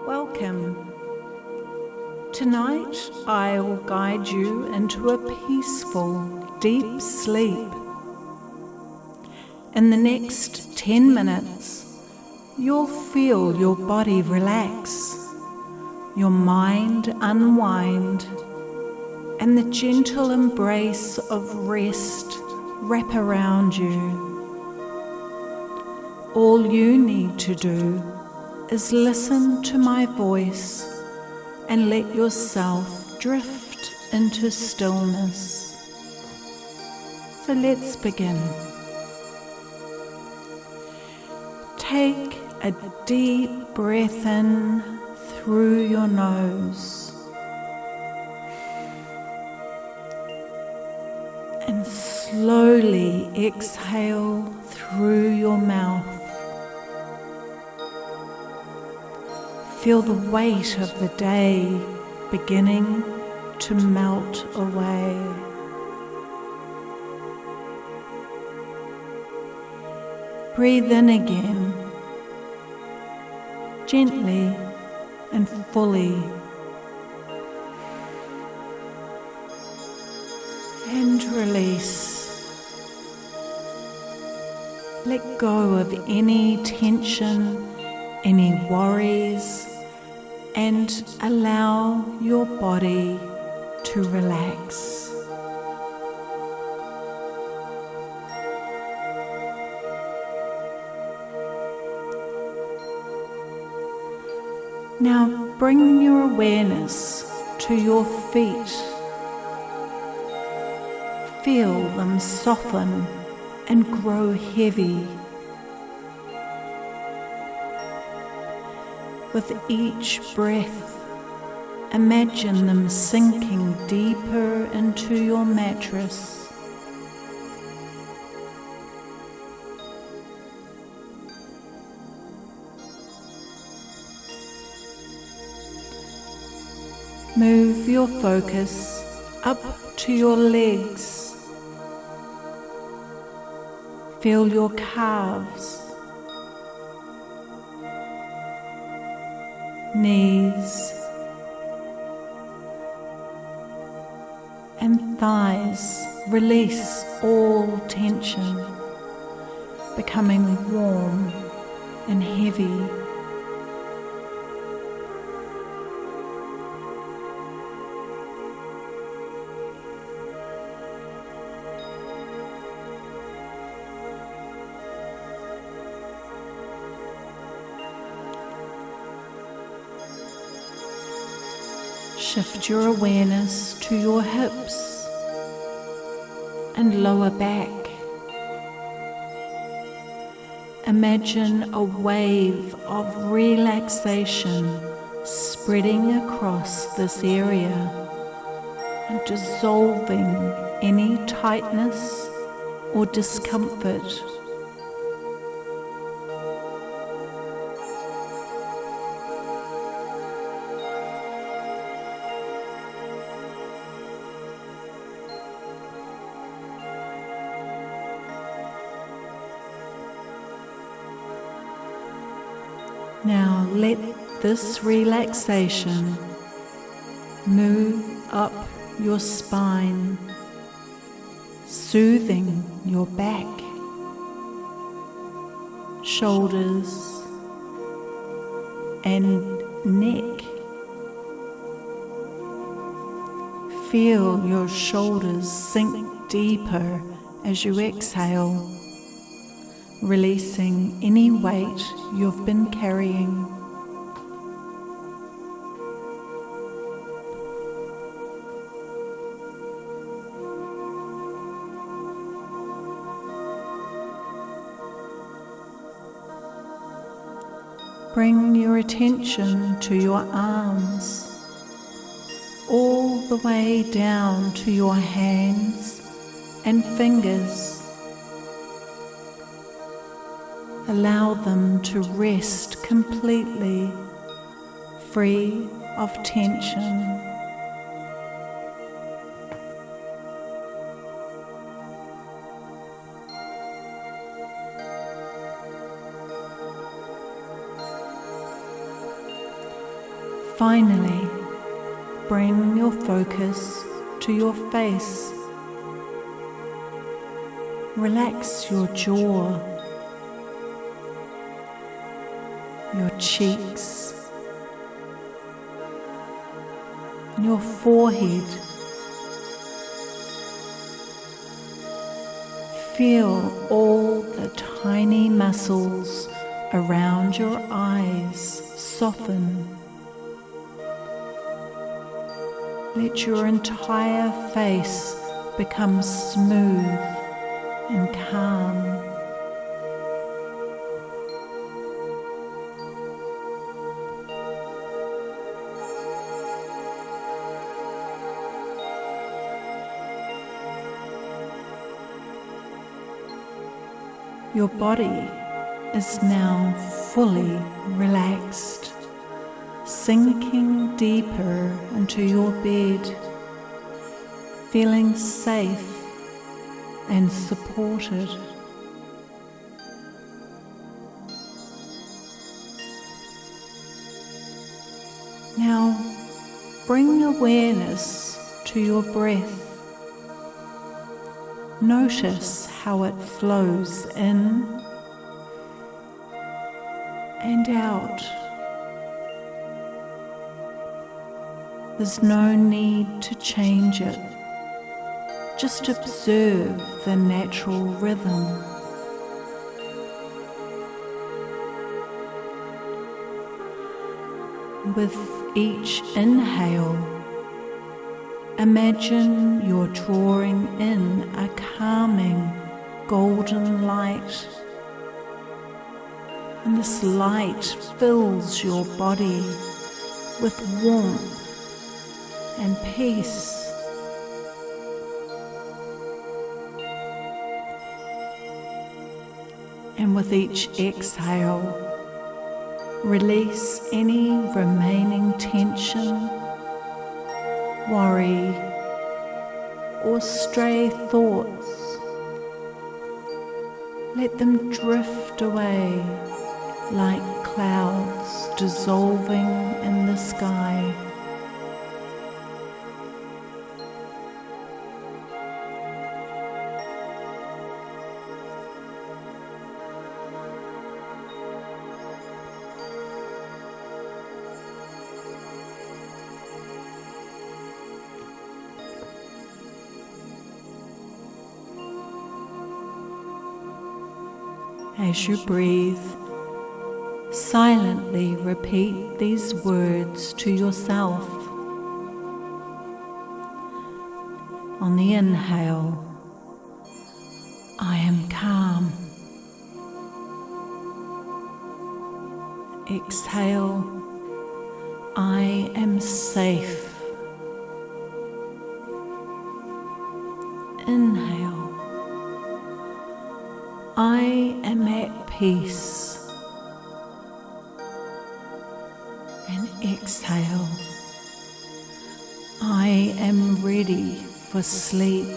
Welcome. Tonight I will guide you into a peaceful, deep sleep. In the next 10 minutes, you'll feel your body relax, your mind unwind, and the gentle embrace of rest wrap around you. All you need to do is listen to my voice and let yourself drift into stillness. So let's begin. Take a deep breath in through your nose and slowly exhale through your mouth. Feel the weight of the day beginning to melt away. Breathe in again, gently and fully, and release. Let go of any tension, any worries, and allow your body to relax. Now bring your awareness to your feet. Feel them soften and grow heavy. With each breath, imagine them sinking deeper into your mattress. Move your focus up to your legs. Feel your calves, knees, and thighs. Release all tension, becoming warm and heavy. Shift your awareness to your hips and lower back. Imagine a wave of relaxation spreading across this area and dissolving any tightness or discomfort. Now let this relaxation move up your spine, soothing your back, shoulders, and neck. Feel your shoulders sink deeper as you exhale, releasing any weight you've been carrying. Bring your attention to your arms, all the way down to your hands and fingers. Allow them to rest completely, free of tension. Finally, bring your focus to your face. Relax your jaw, your cheeks, your forehead. Feel all the tiny muscles around your eyes soften. Let your entire face become smooth and calm. Your body is now fully relaxed, sinking deeper into your bed, feeling safe and supported. Now bring awareness to your breath. Notice how it flows in and out. There's no need to change it. Just observe the natural rhythm. With each inhale, imagine you're drawing in a calming golden light, and this light fills your body with warmth and peace. And with each exhale, release any remaining tension, worry, or stray thoughts. Let them drift away like clouds dissolving in the sky. As you breathe, silently repeat these words to yourself. On the inhale, I am calm. Exhale, I am safe. Inhale, I am at peace. And exhale, I am ready for sleep.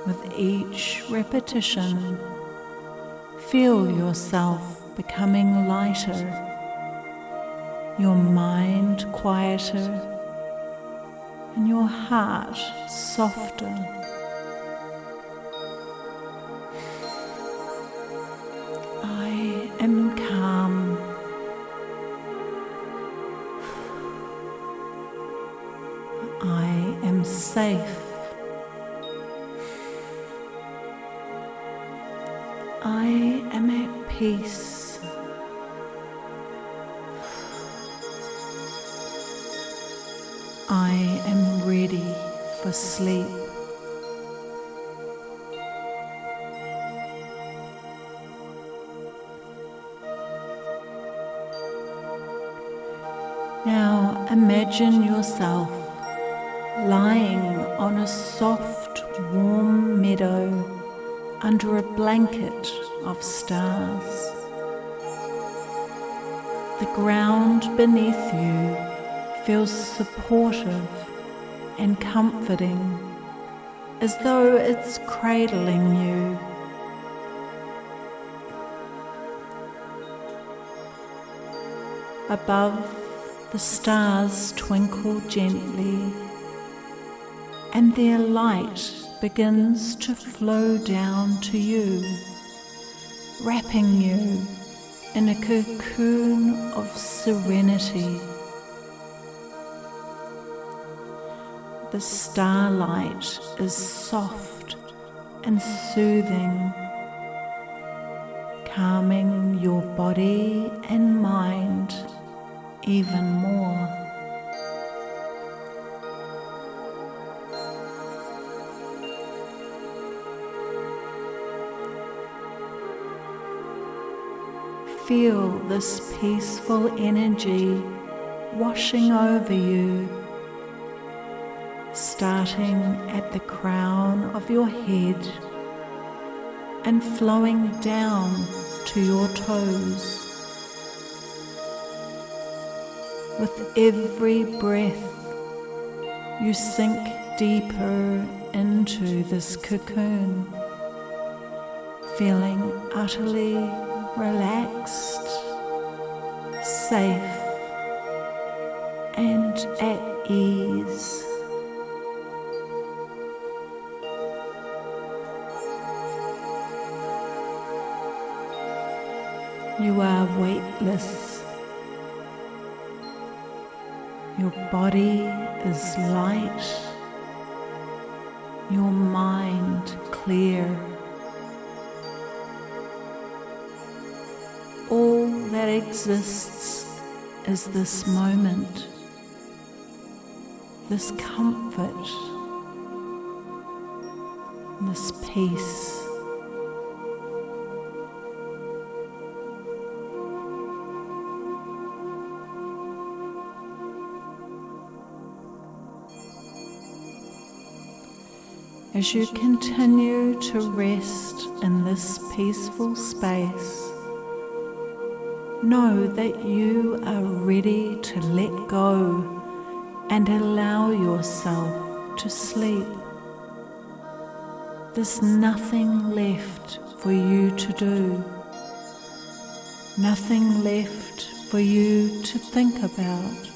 With each repetition, feel yourself becoming lighter, your mind quieter, and your heart softer. I am calm. I am safe. I am at peace. I am ready for sleep. Now imagine yourself lying on a soft, warm meadow under a blanket of stars. The ground beneath you feels supportive and comforting, as though it's cradling you. Above, the stars twinkle gently, and their light begins to flow down to you, wrapping you in a cocoon of serenity. The starlight is soft and soothing, calming your body and mind even more. Feel this peaceful energy washing over you, starting at the crown of your head and flowing down to your toes. With every breath, you sink deeper into this cocoon, feeling utterly relaxed, safe, and at ease. You are weightless. Your body is light, your mind clear. All that exists is this moment, this comfort, this peace. As you continue to rest in this peaceful space, know that you are ready to let go and allow yourself to sleep. There's nothing left for you to do, nothing left for you to think about.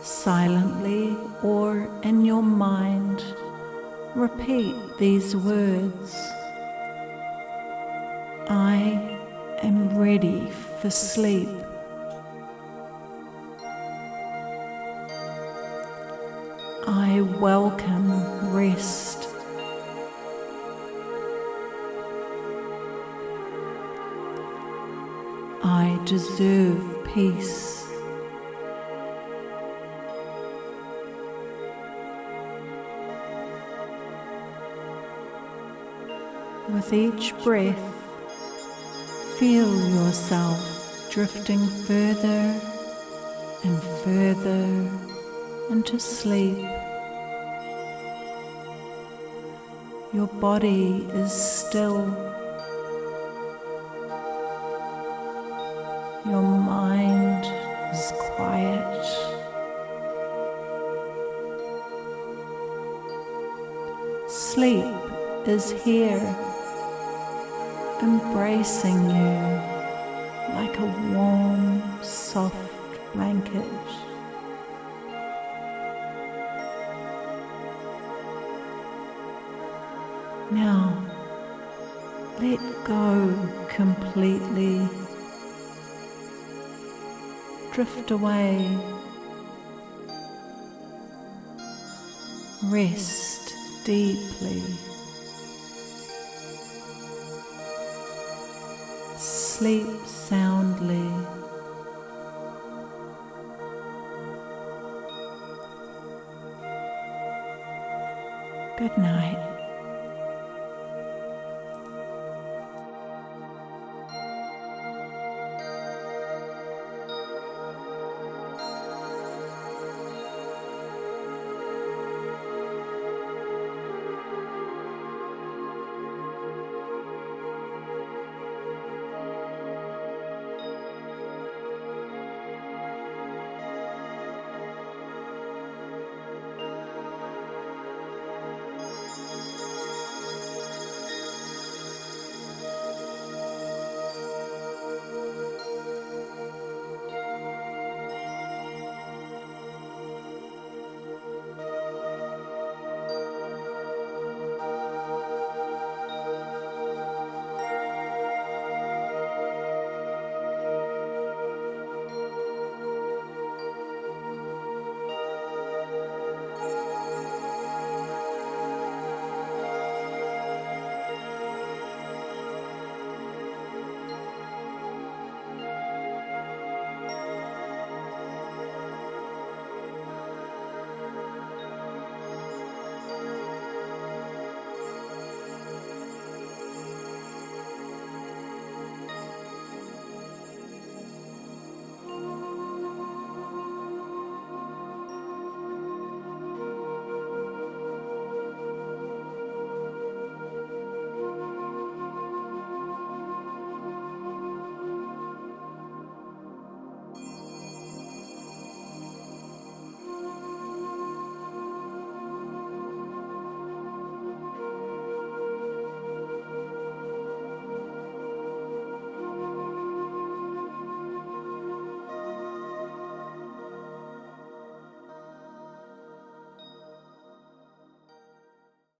Silently or in your mind, repeat these words. I am ready for sleep. I welcome rest. I deserve peace. With each breath, feel yourself drifting further and further into sleep. Your body is still. Your mind is quiet. Sleep is here, embracing you like a warm, soft blanket. Now, let go completely. Drift away. Rest deeply. Sleep soundly. Good night.